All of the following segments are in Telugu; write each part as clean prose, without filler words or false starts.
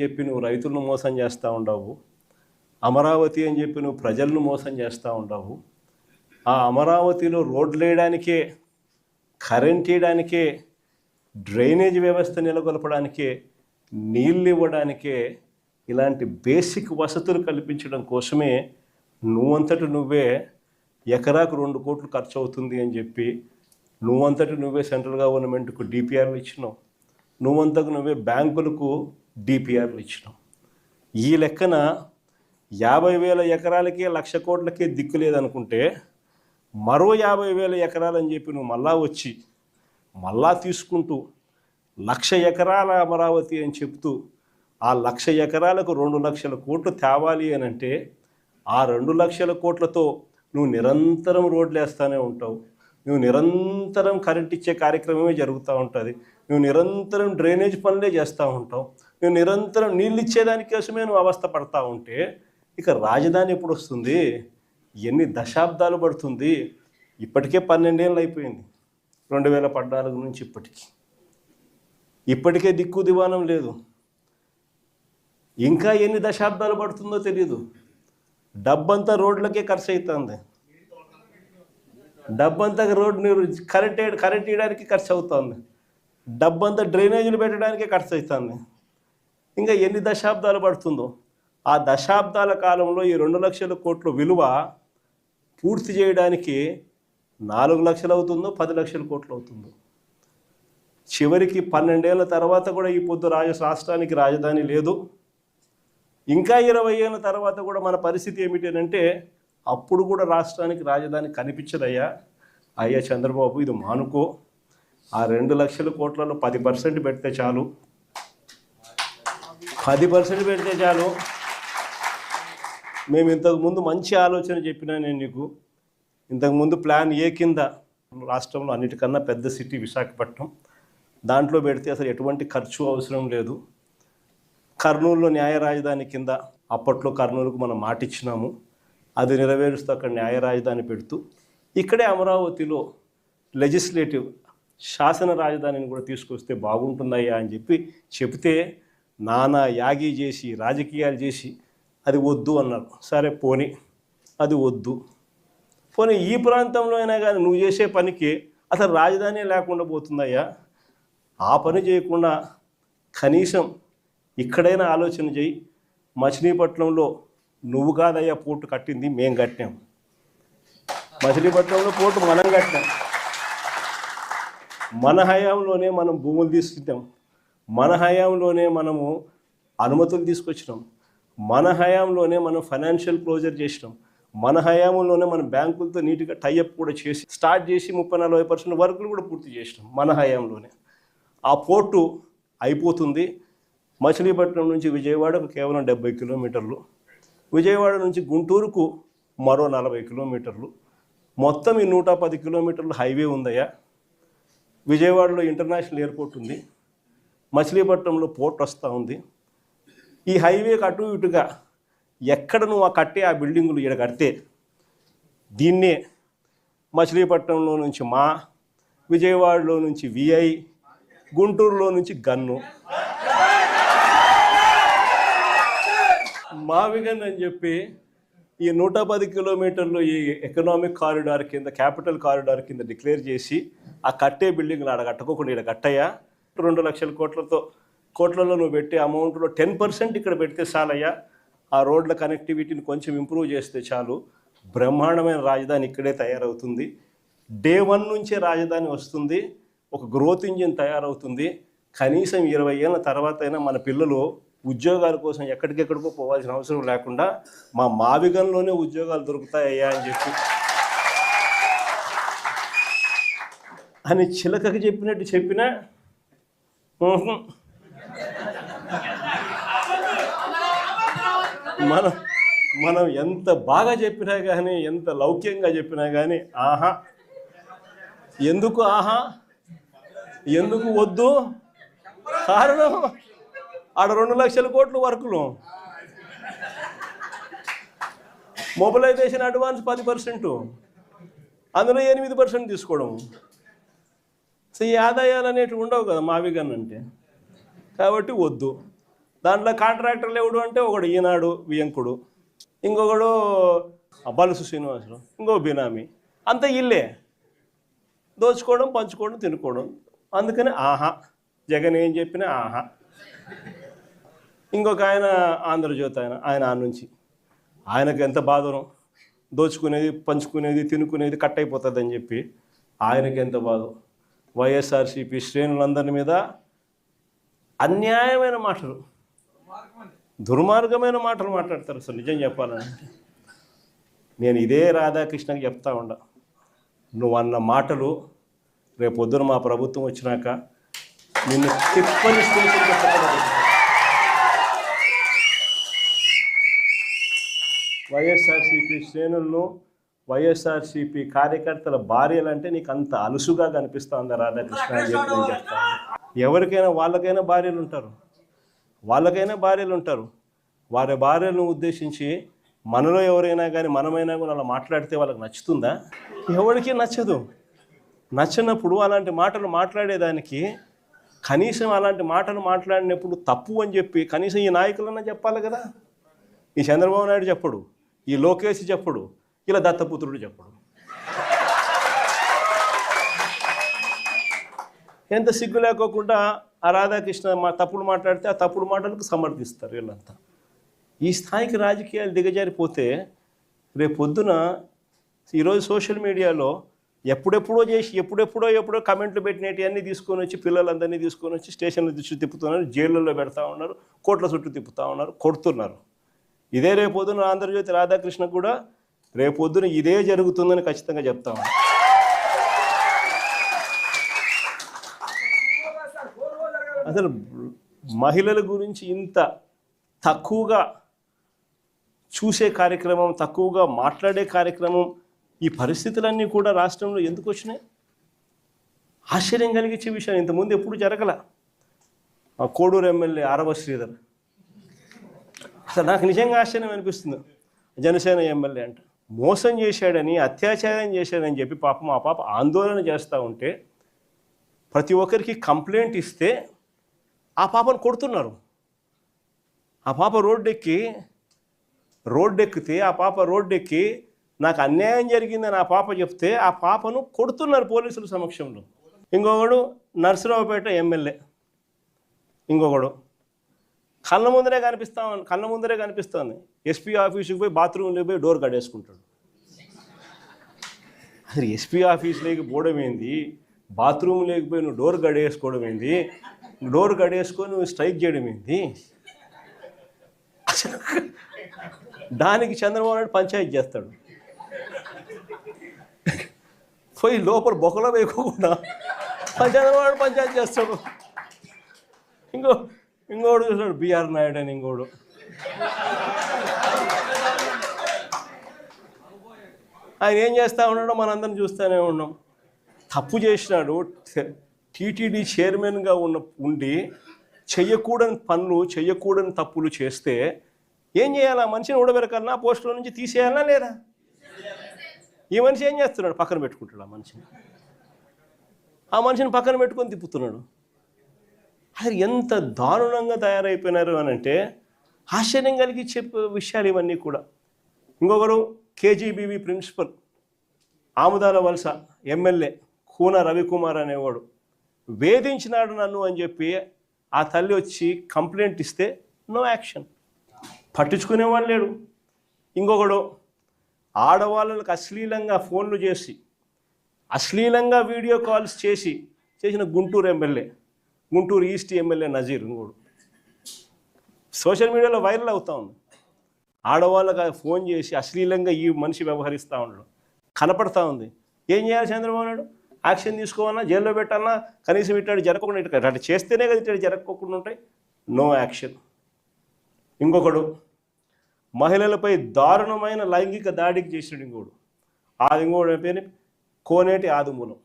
చెప్పి నువ్వు రైతులను మోసం చేస్తూ ఉండవు. అమరావతి అని చెప్పి నువ్వు ప్రజలను మోసం చేస్తూ ఉండవు. ఆ అమరావతిలో రోడ్లు వేయడానికే, కరెంట్ వేయడానికే, డ్రైనేజ్ వ్యవస్థ నెలకొల్పడానికే, నీళ్ళు ఇవ్వడానికే, ఇలాంటి బేసిక్ వసతులు కల్పించడం కోసమే నువ్వంతటి నువ్వే ఎకరాకు 2 కోట్లు ఖర్చు అవుతుంది అని చెప్పి నువ్వంతటి నువ్వే సెంట్రల్ గవర్నమెంట్కు డిపిఆర్లు ఇచ్చినావు. నువ్వంతకు నువ్వే బ్యాంకులకు డిపిఆర్లు ఇచ్చినావు. ఈ లెక్కన 50,000 ఎకరాలకే 1,00,000 కోట్లకే దిక్కు లేదనుకుంటే మరో 50,000 ఎకరాలని చెప్పి నువ్వు మళ్ళా వచ్చి మళ్ళా తీసుకుంటూ 1,00,000 ఎకరాల అమరావతి అని చెప్తూ ఆ 1,00,000 ఎకరాలకు 2,00,000 కోట్లు తేవాలి అని అంటే ఆ 2,00,000 కోట్లతో నువ్వు నిరంతరం రోడ్లు వేస్తూనే ఉంటావు. నువ్వు నిరంతరం కరెంట్ ఇచ్చే కార్యక్రమమే జరుగుతూ ఉంటుంది. నువ్వు నిరంతరం డ్రైనేజ్ పనులే చేస్తూ ఉంటావు. నువ్వు నిరంతరం నీళ్ళు ఇచ్చేదాని కోసమే నువ్వు అవస్థ పడతా ఉంటే ఇక రాజధాని ఎప్పుడు వస్తుంది? ఎన్ని దశాబ్దాలు పడుతుంది? ఇప్పటికే 12 ఏళ్ళు అయిపోయింది 2014 నుంచి ఇప్పటికే దిక్కు దివానం లేదు. ఇంకా ఎన్ని దశాబ్దాలు పడుతుందో తెలియదు. డబ్బంతా రోడ్లకే ఖర్చు అవుతుంది. డబ్బంతా రోడ్డు కరెంట్ వేయడానికి ఖర్చు అవుతుంది. డబ్బంతా డ్రైనేజీలు పెట్టడానికే ఖర్చు అవుతుంది. ఇంకా ఎన్ని దశాబ్దాలు పడుతుందో. ఆ దశాబ్దాల కాలంలో ఈ 2,00,000 కోట్ల విలువ పూర్తి చేయడానికి 4 లక్షలు అవుతుందో 10 లక్షల కోట్లు అవుతుందో. చివరికి 12 ఏళ్ళ తర్వాత కూడా ఈ పొద్దు రాష్ట్రానికి రాజధాని లేదు. ఇంకా 20 ఏళ్ళ తర్వాత కూడా మన పరిస్థితి ఏమిటి అంటే అప్పుడు కూడా రాష్ట్రానికి రాజధాని కనిపించదయ్యా. అయ్యా చంద్రబాబు, ఇది మానుకో. ఆ 2 లక్షల కోట్లలో 10% పెడితే చాలు. 10% పెడితే చాలు. మేము ఇంతకుముందు మంచి ఆలోచన చెప్పినా నేను నీకు. ఇంతకుముందు ప్లాన్ ఏ కింద రాష్ట్రంలో అన్నిటికన్నా పెద్ద సిటీ విశాఖపట్నం, దాంట్లో పెడితే అసలు ఎటువంటి ఖర్చు అవసరం లేదు. కర్నూలులో న్యాయ రాజధాని కింద అప్పట్లో కర్నూలుకు మనం మాటిచ్చినాము. అది నెరవేరుస్తూ అక్కడ న్యాయ రాజధాని పెడుతూ ఇక్కడే అమరావతిలో లెజిస్లేటివ్ శాసన రాజధానిని కూడా తీసుకొస్తే బాగుంటుందయ్యా అని చెప్తే నానా యాగి చేసి రాజకీయాలు చేసి అది వద్దు అన్నారు. సరే పోనీ, అది వద్దు. పోనీ ఈ ప్రాంతంలో అయినా కానీ నువ్వు చేసే పనికి అసలు రాజధాని లేకుండా పోతుందయ్యా. ఆ పని చేయకుండా కనీసం ఇక్కడైనా ఆలోచన చేయి. మచిలీపట్నంలో నువ్వు కాదయ్యా పోర్టు కట్టింది, మేము కట్టాం. మచిలీపట్నంలో పోర్టు మనం కట్టాం. మన హయాంలోనే మనం భూములు తీసుకుంటాం. మన హయాంలోనే మనము అనుమతులు తీసుకొచ్చినాం. మన హయాంలోనే మనం ఫైనాన్షియల్ క్లోజర్ చేసినాం. మన హయాంలోనే మనం బ్యాంకులతో నీట్గా టైఅప్ కూడా చేసి స్టార్ట్ చేసి 30-40% వర్కులు కూడా పూర్తి చేసినాం మన హయాంలోనే. ఆ పోర్టు అయిపోతుంది. మచిలీపట్నం నుంచి విజయవాడకు కేవలం 70 కిలోమీటర్లు, విజయవాడ నుంచి గుంటూరుకు మరో 40 కిలోమీటర్లు, మొత్తం ఈ 110 కిలోమీటర్లు హైవే ఉందయ్యా. విజయవాడలో ఇంటర్నేషనల్ ఎయిర్పోర్ట్ ఉంది. మచిలీపట్నంలో పోర్ట్ వస్తూ ఉంది. ఈ హైవేకి అటు ఇటుగా ఎక్కడ నువ్వు ఆ బిల్డింగులు ఇక్కడ కడితే దీన్నే మచిలీపట్నంలో నుంచి మా, విజయవాడలో నుంచి విఐ, గుంటూరులో నుంచి గన్ను, మావిగన్ అని చెప్పి ఈ 110 కిలోమీటర్లు ఈ ఎకనామిక్ కారిడార్ కింద, క్యాపిటల్ కారిడార్ కింద డిక్లేర్ చేసి ఆ కట్టే బిల్డింగ్లు ఆడ కట్టుకోకుండా ఇక్కడ కట్టయ్యా. 2 లక్షల కోట్లలో నువ్వు పెట్టే అమౌంట్లో 10% ఇక్కడ పెడితే చాలయ్యా. ఆ రోడ్ల కనెక్టివిటీని కొంచెం ఇంప్రూవ్ చేస్తే చాలు. బ్రహ్మాండమైన రాజధాని ఇక్కడే తయారవుతుంది. డే 1 నుంచే రాజధాని వస్తుంది. ఒక గ్రోత్ ఇంజిన్ తయారవుతుంది. కనీసం 20 ఏళ్ళ తర్వాత అయినా మన పిల్లలు ఉద్యోగాల కోసం ఎక్కడికెక్కడికో పోవాల్సిన అవసరం లేకుండా మా మావిగంలోనే ఉద్యోగాలు దొరుకుతాయ్యా అని చిలకకి చెప్పినట్టు చెప్పినా మనం ఎంత బాగా చెప్పినా కానీ, ఎంత లౌక్యంగా చెప్పినా కానీ ఆహా. ఎందుకు ఆహా, ఎందుకు వద్దు? కారణం ఆడ 2 లక్షల కోట్లు వర్కులు, మొబిలైజేషన్ అడ్వాన్స్ 10%, అందులో 8% తీసుకోవడం. సో ఈ ఆదాయాలు అనేటివి ఉండవు కదా మావిగన్ అంటే. కాబట్టి వద్దు. దాంట్లో కాంట్రాక్టర్లు ఎవడు అంటే ఒకడు ఈనాడు వియంకుడు, ఇంకొకడు బలుసు శ్రీనివాసరావు, ఇంకో బినామీ, అంతా ఇల్లే దోచుకోవడం, పంచుకోవడం, తినుకోవడం. అందుకని ఆహా జగన్ ఏం చెప్పినా ఆహా. ఇంకొక ఆయన ఆంధ్రజ్యోతి ఆయన ఆ నుంచి ఆయనకు ఎంత బాధనో, దోచుకునేది, పంచుకునేది, తినుకునేది కట్ అయిపోతుందని చెప్పి ఆయనకి ఎంత బాధ. వైఎస్ఆర్సీపీ శ్రేణులందరి మీద అన్యాయమైన మాటలు, దుర్మార్గమైన మాటలు మాట్లాడతారు. అసలు నిజం చెప్పాలంటే నేను ఇదే రాధాకృష్ణకి చెప్తా ఉండా, నువ్వు అన్న మాటలు రేపొద్దున మా ప్రభుత్వం వచ్చినాక నిన్ను తిప్పని స్టేషన్ పెట్టకూడదు. వైఎస్ఆర్సీపీ శ్రేణులను, వైఎస్ఆర్సీపీ కార్యకర్తల భార్యలంటే నీకు అంత అలుసుగా కనిపిస్తూ ఉందా రాధాకృష్ణ అని చెప్పి నేను చెప్తాను. ఎవరికైనా వాళ్ళకైనా భార్యలు ఉంటారు, వారి భార్యలను ఉద్దేశించి మనలో ఎవరైనా కానీ మనమైనా కూడా అలా మాట్లాడితే వాళ్ళకి నచ్చుతుందా? ఎవరికి నచ్చదు. నచ్చినప్పుడు అలాంటి మాటలు మాట్లాడేదానికి కనీసం అలాంటి మాటలు మాట్లాడినప్పుడు తప్పు అని చెప్పి కనీసం ఈ నాయకులన్నా చెప్పాలి కదా. ఈ చంద్రబాబు నాయుడు చెప్పడు, ఈ లోకేష్ చెప్పడు, ఇలా దత్తపుత్రుడు చెప్పడు. ఎంత సిగ్గు లేకోకుండా ఆ రాధాకృష్ణ తప్పుడు మాట్లాడితే ఆ తప్పుడు మాటలకు సమర్థిస్తారు వీళ్ళంతా. ఈ స్థాయికి రాజకీయాలు దిగజారిపోతే రేపు పొద్దున ఈరోజు సోషల్ మీడియాలో ఎప్పుడెప్పుడో కమెంట్లు పెట్టినవి అన్నీ తీసుకొని వచ్చి పిల్లలందరినీ తీసుకొని వచ్చి స్టేషన్ల చుట్టూ తిప్పుతున్నారు, జైళ్ళల్లో పెడతా ఉన్నారు, కోట్ల చుట్టూ తిప్పుతూ ఉన్నారు, కొడుతున్నారు. ఇదే రేపొద్దున ఆంధ్రజ్యోతి రాధాకృష్ణ కూడా రేపొద్దున ఇదే జరుగుతుందని ఖచ్చితంగా చెప్తా ఉన్నాను. అసలు మహిళల గురించి ఇంత తక్కువగా చూసే కార్యక్రమం, తక్కువగా మాట్లాడే కార్యక్రమం, ఈ పరిస్థితులన్నీ కూడా రాష్ట్రంలో ఎందుకు వచ్చినాయి? ఆశ్చర్యం కలిగించే విషయం. ఇంతకుముందు ఎప్పుడు జరగల. ఆ కోడూరు ఎమ్మెల్యే ఆరవ శ్రీధర్, అసలు నాకు నిజంగా ఆశ్చర్యం అనిపిస్తుంది. జనసేన ఎమ్మెల్యే అంట మోసం చేశాడని, అత్యాచారం చేశాడని చెప్పి పాపం ఆ పాప ఆందోళన చేస్తూ ఉంటే ప్రతి ఒక్కరికి కంప్లైంట్ ఇస్తే ఆ పాపను కొడుతున్నారు. ఆ పాప రోడ్డెక్కితే ఆ పాప రోడ్డెక్కి నాకు అన్యాయం జరిగిందని ఆ పాప చెప్తే ఆ పాపను కొడుతున్నారు పోలీసుల సమక్షంలో. ఇంకొకడు నర్సరావుపేట ఎమ్మెల్యే, ఇంకొకడు కళ్ళ ముందరే కనిపిస్తుంది. ఎస్పీ ఆఫీసుకి పోయి బాత్రూంలోకి పోయి డోర్ కడేసుకుంటాడు. అసలు ఎస్పీ ఆఫీసులోకి పోవడం ఏంది, బాత్రూంలోకి పోయి నువ్వు డోర్ కడేసుకోవడం ఏంది, డోర్ కడేసుకొని నువ్వు స్ట్రైక్ చేయడం ఏంది? దానికి చంద్రబాబు నాయుడు పంచాయతీ చేస్తాడు. పోయి లోపల బొక్కలో వేయకోకుండా చంద్రబాబు నాయుడు పంచాయతీ చేస్తాడు. ఇంకోడు చూస్తాడు బిఆర్ నాయుడు అని, ఇంకోడు ఆయన ఏం చేస్తూ ఉన్నాడో మనందరం చూస్తూనే ఉన్నాం. తప్పు చేసినాడు. టీటీడీ చైర్మన్గా ఉండి చెయ్యకూడని పనులు, చెయ్యకూడని తప్పులు చేస్తే ఏం చేయాలా? మనిషిని ఊడబెరకాలన్నా, పోస్టులో నుంచి తీసేయాలన్నా లేదా? ఈ మనిషి ఏం చేస్తున్నాడు? పక్కన పెట్టుకుంటాడు ఆ మనిషిని పక్కన పెట్టుకొని తిప్పుతున్నాడు. అసలు ఎంత దారుణంగా తయారైపోయినారు అని అంటే ఆశ్చర్యం కలిగించే విషయాలు ఇవన్నీ కూడా. ఇంకొకరు కేజీబీవీ ప్రిన్సిపల్, ఆముదాల వలస ఎమ్మెల్యే కూన రవికుమార్ అనేవాడు వేధించినాడు నన్ను అని చెప్పి ఆ తల్లి వచ్చి కంప్లైంట్ ఇస్తే నో యాక్షన్, పట్టించుకునేవాడు లేడు. ఇంకొకడు ఆడవాళ్ళకి అశ్లీలంగా ఫోన్లు చేసి, అశ్లీలంగా వీడియో కాల్స్ చేసిన గుంటూరు ఈస్ట్ ఎమ్మెల్యే నజీర్ ఇంకోడు సోషల్ మీడియాలో వైరల్ అవుతూ ఉంది. ఆడవాళ్ళకి ఫోన్ చేసి అశ్లీలంగా ఈ మనిషి వ్యవహరిస్తూ ఉండడం కనపడతా ఉంది. ఏం చేయాలి చంద్రబాబు నాయుడు? యాక్షన్ తీసుకోవాలన్నా, జైల్లో పెట్టాలన్నా, కనీసం ఇట్లాంటి జరగకుండా అట్లా చేస్తేనే కదా ఇట్లాంటి జరగకుండా ఉంటాయి. No action. ఇంకొకడు మహిళలపై దారుణమైన లైంగిక దాడికి చేసినాడు. ఇంకోడు పేరు కోనేటి ఆదిమూలం.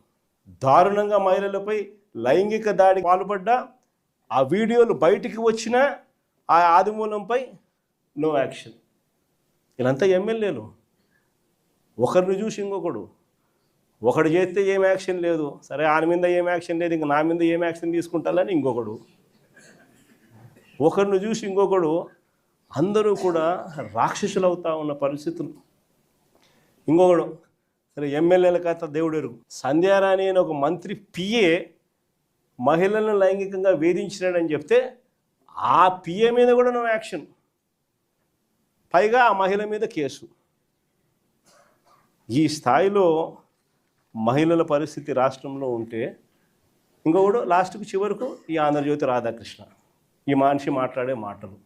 దారుణంగా మహిళలపై లైంగిక దాడికి పాల్పడ్డా ఆ వీడియోలు బయటికి వచ్చినా ఆ ఆదిమూలంపై నో యాక్షన్. వీళ్ళంతా ఎమ్మెల్యేలు. ఒకరిని చూసి ఒకడు చేస్తే ఏం యాక్షన్ లేదు, సరే ఆయన మీద ఏం యాక్షన్ లేదు, ఇంక నా మీద ఏం యాక్షన్ తీసుకుంటాలని ఇంకొకడు. ఒకరిని చూసి ఇంకొకడు అందరూ కూడా రాక్షసులు అవుతా ఉన్న పరిస్థితులు. ఇంకొకడు సరే ఎమ్మెల్యేల కథ దేవుడు ఎరుగు. సంధ్యారాణి అని ఒక మంత్రి పిఏ మహిళలను లైంగికంగా వేధించినాడని చెప్తే ఆ పిఏ మీద కూడా నో యాక్షన్, పైగా ఆ మహిళ మీద కేసు. ఈ స్థాయిలో మహిళల పరిస్థితి రాష్ట్రంలో ఉంటే ఇంకొకడు లాస్ట్కు చివరకు ఈ ఆంధ్రజ్యోతి రాధాకృష్ణ, ఈ మనిషి మాట్లాడే మాటలు